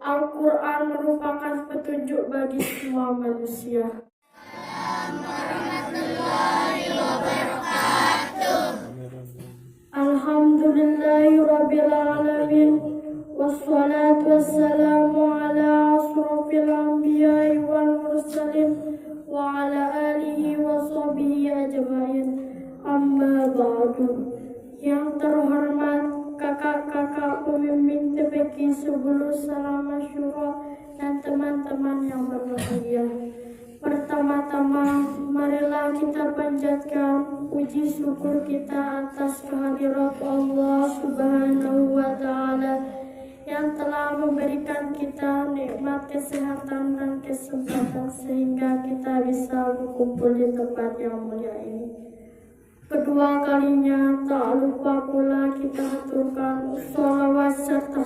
Al-Quran merupakan petunjuk bagi semua manusia. Alhamdulillahirrabbilalamin. Wassalatu wassalamu ala asrofil anbiya'i wal mursalin wa ala alihi wa sahbihi ajma'in. Amma ba'du. Yang terhormat kakak-kakak pemimpin TPQ 10 Salam Asyura dan teman-teman yang berbahagia. Pertama-tama, marilah kita panjatkan puji syukur kita atas kehadirat Allah Subhanahu wa Ta'ala yang telah memberikan kita nikmat kesehatan dan kesempatan sehingga kita bisa berkumpul di tempat yang mulia ini. Kedua kalinya, tak lupa pula kita haturkan sholawat serta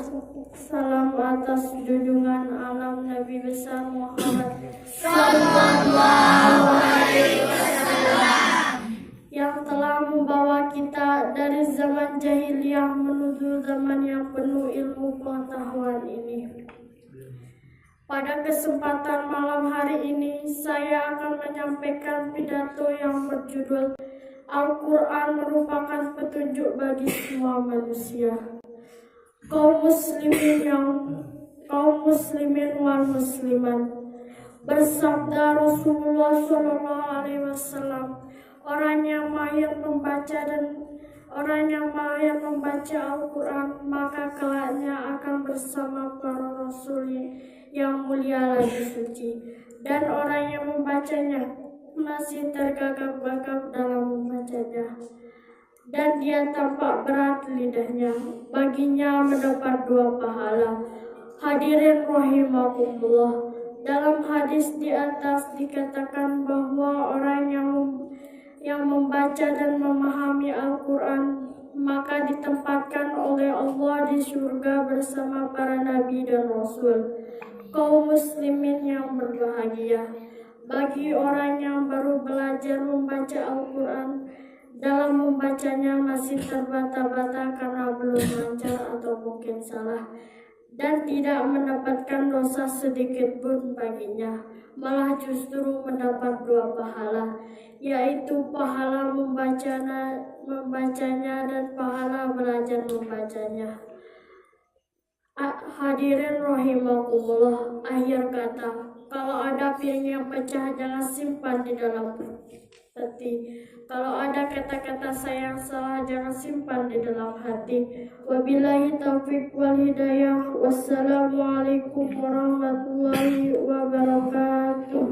salam atas junjungan alam Nabi besar Muhammad Sallallahu Alaihi Wasallam yang telah membawa kita dari zaman jahiliyah menuju zaman yang penuh ilmu pengetahuan ini. Pada kesempatan malam hari ini, saya akan menyampaikan pidato yang berjudul Al-Quran merupakan petunjuk bagi semua manusia. Kaum muslimin wal musliman. Bersabda Rasulullah SAW, orang yang mahir membaca Al-Quran, maka kelaknya akan bersama para rasul yang mulia lagi suci. Dan orang yang membacanya masih tergagap-gagap dalam membacanya, dan dia tampak berat lidahnya, baginya mendapat 2 pahala. Hadirin rahimakumullah, dalam hadis di atas dikatakan bahwa orang yang membaca dan memahami Al-Quran maka ditempatkan oleh Allah di surga bersama para nabi dan rasul. Kaum muslimin yang berbahagia, bagi orang yang baru belajar membaca Al-Quran, dalam membacanya masih terbata-bata karena belum lancar atau mungkin salah, dan tidak mendapatkan dosa sedikit pun baginya, malah justru mendapat 2 pahala, yaitu pahala membacanya dan pahala belajar membacanya. Hadirin rahimakumullah, akhir kata, kalau ada piring yang pecah jangan simpan di dalam peti. Kalau ada kata-kata sayang salah jangan simpan di dalam hati. Wabillahi taufiq wal hidayah. Wassalamualaikum warahmatullahi wabarakatuh.